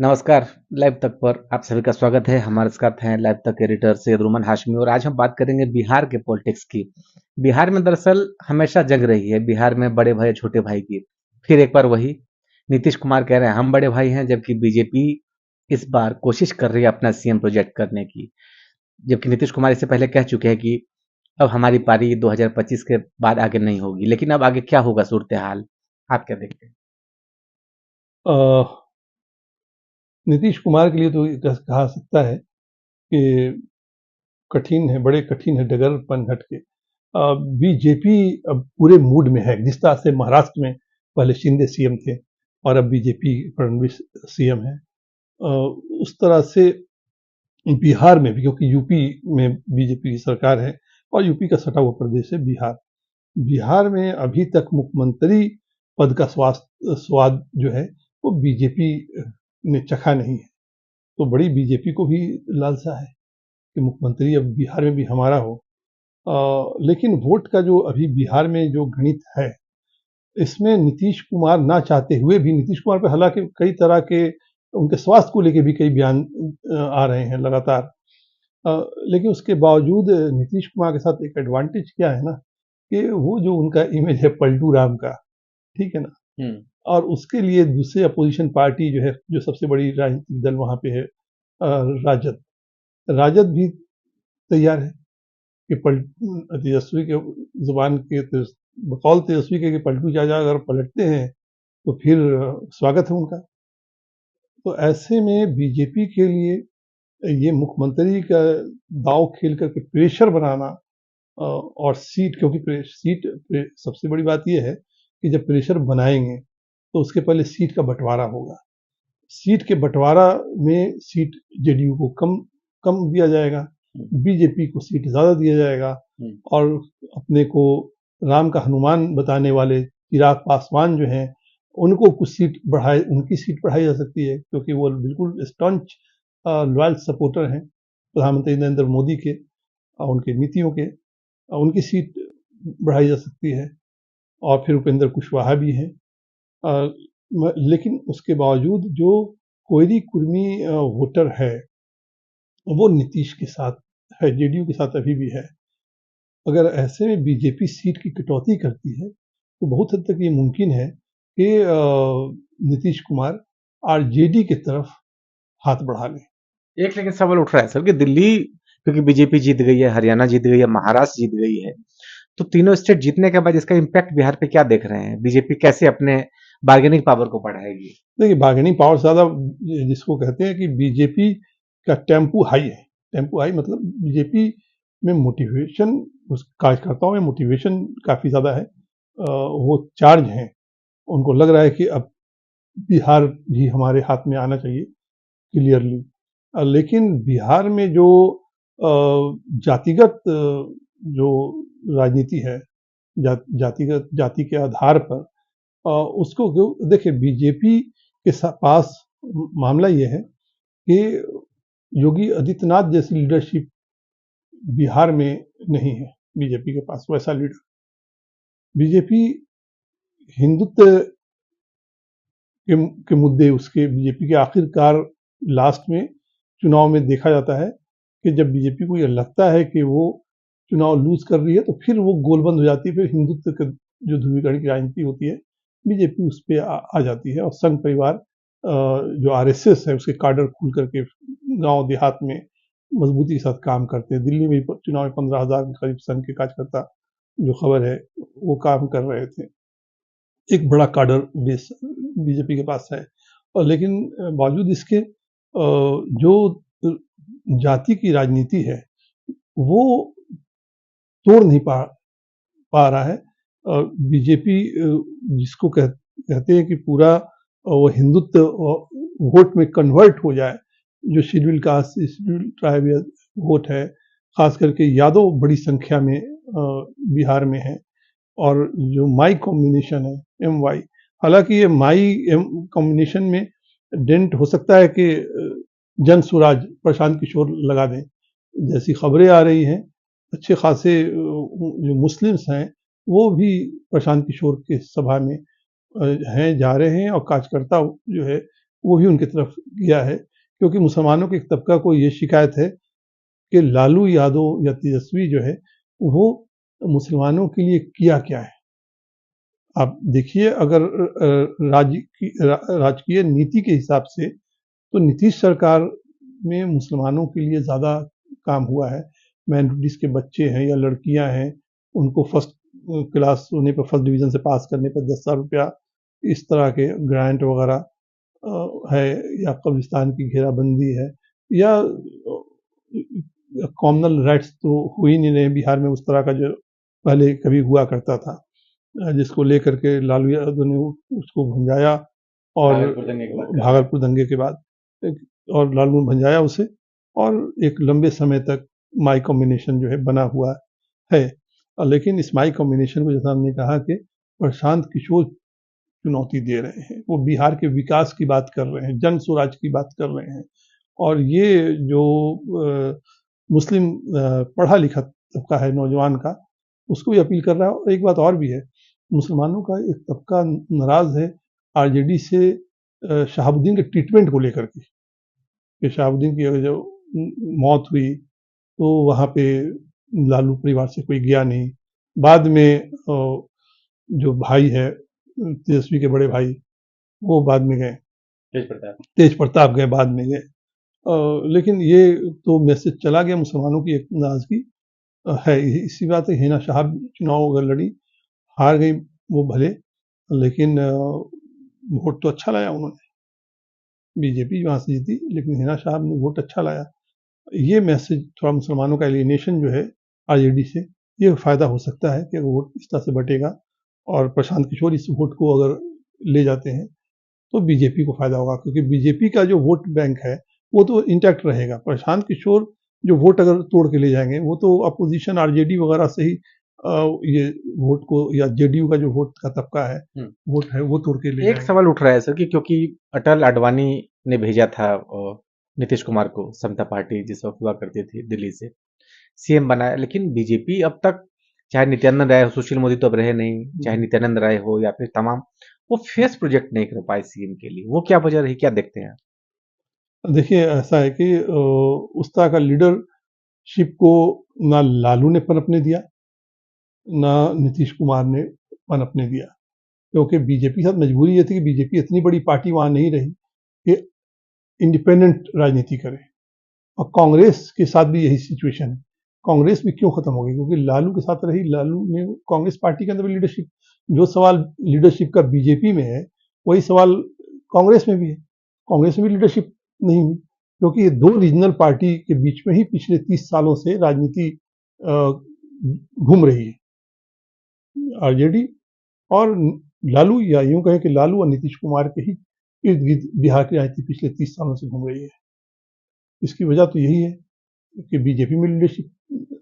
नमस्कार। लाइव तक पर आप सभी का स्वागत है। हमारे साथ हैं लाइव तक एडिटर सैयद रुमान हाशमी और आज हम बात करेंगे बिहार के पॉलिटिक्स की। बिहार में दरअसल हमेशा जंग रही है, बिहार में बड़े भाई छोटे भाई की। फिर एक बार वही नीतीश कुमार कह रहे हैं हम बड़े भाई हैं, जबकि बीजेपी इस बार कोशिश कर रही है अपना सीएम प्रोजेक्ट करने की। जबकि नीतीश कुमार इससे पहले कह चुके हैं कि अब हमारी पारी 2025 के बाद आगे नहीं होगी। लेकिन अब आगे क्या होगा सूरत हाल, आप क्या देखते हैं? अ, नीतीश कुमार के लिए तो ये कहा सकता है कि कठिन है, बड़े कठिन है डगर पनघट के। बीजेपी अब पूरे मूड में है। जिस तरह से महाराष्ट्र में पहले शिंदे सीएम थे और अब बीजेपी फडणवीस सीएम है, उस तरह से बिहार में भी, क्योंकि यूपी में बीजेपी की सरकार है और यूपी का सटा हुआ प्रदेश है बिहार। बिहार में अभी तक मुख्यमंत्री पद का स्वाद जो है वो बीजेपी ने चखा नहीं है। तो बड़ी बीजेपी को भी लालसा है कि मुख्यमंत्री अब बिहार में भी हमारा हो। लेकिन वोट का जो अभी बिहार में जो गणित है, इसमें नीतीश कुमार ना चाहते हुए भी, नीतीश कुमार पे हालांकि कई तरह के उनके स्वास्थ्य को लेके भी कई बयान आ रहे हैं लगातार। लेकिन उसके बावजूद नीतीश कुमार के साथ एक एडवांटेज क्या है ना, कि वो जो उनका इमेज है पलटू राम का, ठीक है ना। हम्म। और उसके लिए दूसरे अपोजिशन पार्टी जो है, जो सबसे बड़ी राजनीतिक दल वहां पे है, राजद। राजद भी तैयार है कि तेजस्वी के जुबान के बकौल तेजस्वी के कि पलटू चाचा अगर पलटते हैं तो फिर स्वागत है उनका। तो ऐसे में बीजेपी के लिए ये मुख्यमंत्री का दांव खेल करके प्रेशर बनाना, और सीट, क्योंकि सबसे बड़ी बात यह है कि जब प्रेशर बनाएंगे तो उसके पहले सीट का बंटवारा होगा। सीट के बंटवारा में सीट जेडीयू को कम कम दिया जाएगा, बीजेपी को सीट ज़्यादा दिया जाएगा। हम्म। और अपने को राम का हनुमान बताने वाले चिराग पासवान जो हैं, उनको कुछ सीट बढ़ाए, उनकी सीट बढ़ाई जा सकती है, क्योंकि वो बिल्कुल स्टॉन्च लॉयल सपोर्टर हैं प्रधानमंत्री नरेंद्र मोदी के और उनके नीतियों के। उनकी सीट बढ़ाई जा सकती है। और फिर उपेंद्र कुशवाहा भी हैं। अ, लेकिन उसके बावजूद जो कोयरी कुर्मी वोटर है, वो नीतीश के साथ है, जेडीयू के साथ अभी भी है। अगर ऐसे में बीजेपी सीट की कटौती करती है तो बहुत हद तक ये मुमकिन है कि नीतीश कुमार आरजेडी की तरफ हाथ बढ़ा लें। एक लेकिन सवाल उठ रहा है सर कि दिल्ली, क्योंकि बीजेपी जीत गई है, हरियाणा जीत गई है, महाराष्ट्र जीत गई है, तो तीनों स्टेट जीतने के बाद इसका इम्पैक्ट बिहार पे क्या देख रहे हैं? बीजेपी कैसे अपने बार्गेनिंग पावर को बढ़ाएगी? देखिए, बार्गेनिंग पावर ज़्यादा, जिसको कहते हैं कि बीजेपी का टेम्पो हाई है। टेम्पो हाई मतलब बीजेपी में मोटिवेशन, उस कार्यकर्ताओं में मोटिवेशन काफ़ी ज़्यादा है। वो चार्ज हैं, उनको लग रहा है कि अब बिहार भी हमारे हाथ में आना चाहिए क्लियरली। लेकिन बिहार में जो जातिगत जो राजनीति है, जातिगत जाति के आधार पर, उसको देखिए, बीजेपी के पास मामला ये है कि योगी आदित्यनाथ जैसी लीडरशिप बिहार में नहीं है। बीजेपी के पास वैसा लीडर, बीजेपी हिंदुत्व के मुद्दे, उसके बीजेपी के आखिरकार लास्ट में चुनाव में देखा जाता है कि जब बीजेपी को ये लगता है कि वो चुनाव लूज कर रही है तो फिर वो गोलबंद हो जाती है। फिर हिंदुत्व के जो ध्रुवीकरण की राजनीति होती है, बीजेपी उस पर आ जाती है। और संघ परिवार, जो आरएसएस है, उसके कार्डर खुल करके गांव देहात में मजबूती के साथ काम करते हैं। दिल्ली में चुनाव में 15,000 के करीब संघ के कार्यकर्ता, जो खबर है, वो काम कर रहे थे। एक बड़ा कार्डर बेस बीजेपी के पास है। और लेकिन बावजूद इसके जो जाति की राजनीति है, वो तोड़ नहीं पा रहा है। बीजेपी जिसको कहते हैं कि पूरा वो हिंदुत्व वोट में कन्वर्ट हो जाए, जो schedule caste, schedule tribe vote है, खास करके यादव बड़ी संख्या में बिहार में है। और जो माई कॉम्बिनेशन है, एम वाई, हालांकि ये माई एम कॉम्बिनेशन में डेंट हो सकता है कि जन स्वराज प्रशांत किशोर लगा दें, जैसी खबरें आ रही हैं। अच्छे खासे जो मुस्लिम्स हैं वो भी प्रशांत किशोर के सभा में हैं, जा रहे हैं। और कार्यकर्ता जो है वो भी उनकी तरफ गया है, क्योंकि मुसलमानों के एक तबका को ये शिकायत है कि लालू यादव या तेजस्वी जो है वो मुसलमानों के लिए किया क्या है। आप देखिए, अगर राजकीय नीति के हिसाब से तो नीतीश सरकार में मुसलमानों के लिए ज़्यादा काम हुआ है। माइनॉरिटीज़ के बच्चे हैं या लड़कियां हैं, उनको फर्स्ट क्लास होने पर, फर्स्ट डिवीज़न से पास करने पर 10,000 रुपया, इस तरह के ग्रांट वगैरह है, या कब्रिस्तान की घेराबंदी है, या कॉमनल राइट्स तो हो ही नहीं रहे बिहार में उस तरह का जो पहले कभी हुआ करता था, जिसको लेकर के लालू यादव ने उसको भंजाया, और भागलपुर दंगे के बाद और लालू ने भंजाया उसे, और एक लंबे समय तक माई कॉम्बिनेशन जो है बना हुआ है। लेकिन इस माई कॉम्बिनेशन को, जैसा हमने कहा, कि प्रशांत किशोर चुनौती दे रहे हैं। वो बिहार के विकास की बात कर रहे हैं, जन स्वराज की बात कर रहे हैं, और ये जो मुस्लिम पढ़ा लिखा तबका है नौजवान का, उसको भी अपील कर रहा है। और एक बात और भी है, मुसलमानों का एक तबका नाराज है आरजेडी से शहाबुद्दीन के ट्रीटमेंट को लेकर के, कि शहाबुद्दीन की जो मौत हुई तो वहाँ पे लालू परिवार से कोई गया नहीं। बाद में जो भाई है तेजस्वी के बड़े भाई, वो बाद में गए, तेज प्रताप गए, बाद में गए। लेकिन ये तो मैसेज चला गया मुसलमानों की एक नाराजगी है। इसी बात है, हिना साहब चुनाव अगर लड़ी, हार गई वो भले, लेकिन वोट तो अच्छा लाया उन्होंने। बीजेपी वहां से जीती, लेकिन हिना साहब ने वोट अच्छा लाया। ये मैसेज थोड़ा मुसलमानों का एलिनेशन जो है आरजेडी से, ये फायदा हो सकता है कि अगर वोट इस तरह से बटेगा और प्रशांत किशोर इस वोट को अगर ले जाते हैं तो बीजेपी को फायदा होगा, क्योंकि बीजेपी का जो वोट बैंक है वो तो इंटैक्ट रहेगा। प्रशांत किशोर जो वोट अगर तोड़ के ले जाएंगे, वो तो अपोजिशन आरजेडी वगैरह से ही ये वोट को, या जेडीयू का जो वोट का तबका है, वोट है, वो तोड़ के ले एक सवाल उठ रहा है सर कि क्योंकि अटल आडवाणी ने भेजा था नीतीश कुमार को, समता पार्टी जिस वक्त हुआ करती थी दिल्ली से, सीएम बनाया, लेकिन बीजेपी अब तक, चाहे नित्यानंद राय हो, सुशील मोदी तो अब रहे नहीं, चाहे नित्यानंद राय हो या फिर तमाम, वो फेस प्रोजेक्ट नहीं कर पाए सीएम के लिए। वो क्या वजह रही, क्या देखते हैं? देखिए, ऐसा है कि उस तरह का लीडरशिप को ना लालू ने पनपने दिया, ना नीतीश कुमार ने पनपने दिया, क्योंकि बीजेपी के साथ मजबूरी ये थी कि बीजेपी इतनी बड़ी पार्टी वहां नहीं रही कि इंडिपेंडेंट राजनीति करे। और कांग्रेस के साथ भी यही सिचुएशन है। कांग्रेस भी क्यों खत्म हो गई? क्योंकि लालू के साथ रही। लालू ने कांग्रेस पार्टी के अंदर भी लीडरशिप, जो सवाल लीडरशिप का बीजेपी में है वही सवाल कांग्रेस में भी है। कांग्रेस में भी लीडरशिप नहीं हुई, क्योंकि ये दो रीजनल पार्टी के बीच में ही पिछले 30 सालों से राजनीति घूम रही है। आरजेडी और लालू, या यूं कहें कि लालू और नीतीश कुमार के ही इर्द गिर्द बिहार की राजनीति पिछले 30 सालों से घूम रही है। इसकी वजह तो यही है कि बीजेपी में लीडरशिप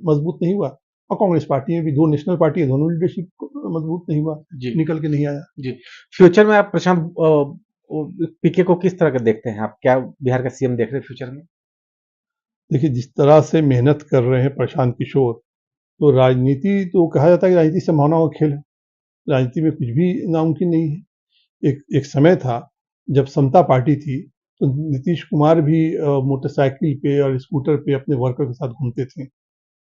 मजबूत नहीं हुआ, और कांग्रेस पार्टी में भी, दो नेशनल पार्टी है, दोनों लीडरशिप मजबूत नहीं हुआ, निकल के नहीं आया जी। फ्यूचर में आप प्रशांत पीके को किस तरह का देखते हैं? आप क्या बिहार का सीएम देख रहे हैं फ्यूचर में? देखिए, जिस तरह से मेहनत कर रहे हैं प्रशांत किशोर, तो राजनीति तो कहा जाता है कि राजनीति संभावनाओं का खेल है। राजनीति में कुछ भी नामुमकिन नहीं है। एक समय था जब समता पार्टी थी, तो नीतीश कुमार भी मोटरसाइकिल पे और स्कूटर पे अपने वर्कर के साथ घूमते थे।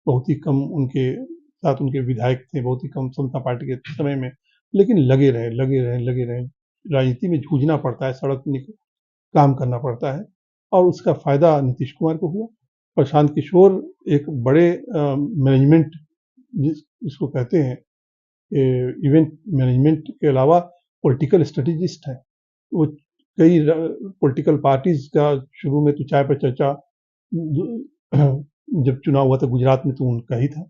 बहुत ही कम उनके साथ उनके विधायक थे, बहुत ही कम समता पार्टी के समय में, लेकिन लगे रहे। राजनीति में जूझना पड़ता है, सड़क पे काम करना पड़ता है, और उसका फायदा नीतीश कुमार को हुआ। प्रशांत किशोर एक बड़े मैनेजमेंट, जिसको कहते हैं इवेंट मैनेजमेंट के अलावा पॉलिटिकल स्ट्रेटेजिस्ट है। वो कई पॉलिटिकल पार्टीज का, शुरू में तो चाय पर चर्चा जब चुनाव हुआ था गुजरात में, तो उनका ही था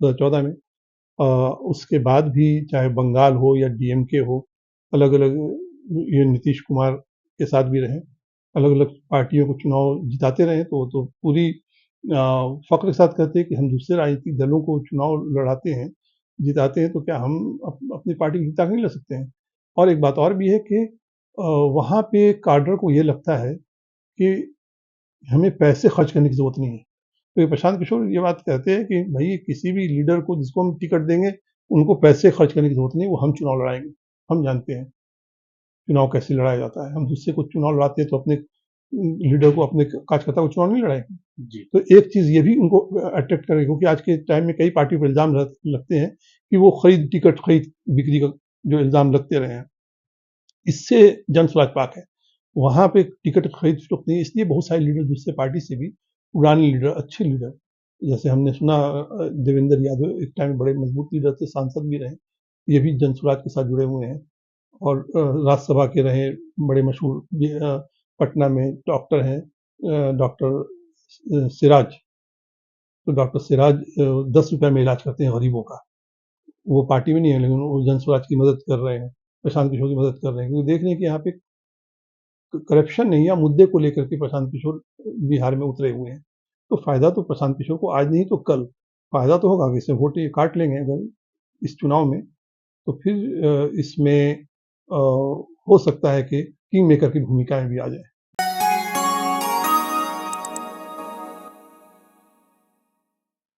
2014 में। उसके बाद भी चाहे बंगाल हो या डीएमके हो, अलग अलग, ये नीतीश कुमार के साथ भी रहे, अलग अलग पार्टियों को चुनाव जिताते रहे। तो पूरी फख्र के साथ कहते हैं कि हम दूसरे राजनीतिक दलों को चुनाव लड़ाते हैं, जिताते हैं, तो क्या हम अपनी पार्टी को जिता के नहीं लड़ सकते हैं? और एक बात और भी है कि वहाँ पे कार्डर को ये लगता है कि हमें पैसे खर्च करने की जरूरत नहीं है। तो प्रशांत किशोर ये बात कहते हैं कि भाई, किसी भी लीडर को जिसको हम टिकट देंगे, उनको पैसे खर्च करने की जरूरत नहीं, वो हम चुनाव लड़ाएंगे, हम जानते हैं। चुनाव कैसे लड़ाया जाता है। हम दूसरे को चुनाव लड़ाते हैं तो अपने लीडर को, अपने कार्यकर्ता को चुनाव नहीं लड़ाएंगे। जी। तो एक चीज ये भी उनको अट्रैक्ट करेगा, क्योंकि आज के टाइम में कई पार्टी पर इल्जाम लगते हैं कि वो टिकट खरीद बिक्री का जो इल्जाम लगते रहे हैं। इससे जन स्वराज पार्क है, वहां पे टिकट खरीद फरोख्त नहीं, इसलिए बहुत सारे लीडर दूसरे पार्टी से भी, पुराने लीडर, अच्छे लीडर, जैसे हमने सुना देवेंद्र यादव एक टाइम बड़े मजबूत लीडर थे, सांसद भी रहे, ये भी जन स्वराज के साथ जुड़े हुए हैं। और राज्यसभा के रहे, बड़े मशहूर पटना में डॉक्टर हैं, डॉक्टर सिराज। तो डॉक्टर सिराज 10 रुपये में इलाज करते हैं गरीबों का। वो पार्टी में नहीं है, लेकिन वो जन स्वराज की मदद कर रहे हैं, प्रशांत किशोर की मदद कर रहे हैं, क्योंकि देख रहे हैं कि यहाँ पे करप्शन नहीं या मुद्दे को लेकर के प्रशांत किशोर बिहार में उतरे हुए हैं। तो फायदा तो प्रशांत किशोर को आज नहीं तो कल फायदा तो होगा, इससे वोट ये काट लेंगे अगर इस चुनाव में, तो फिर इसमें हो सकता है कि किंग मेकर की भूमिका में भी आ जाए।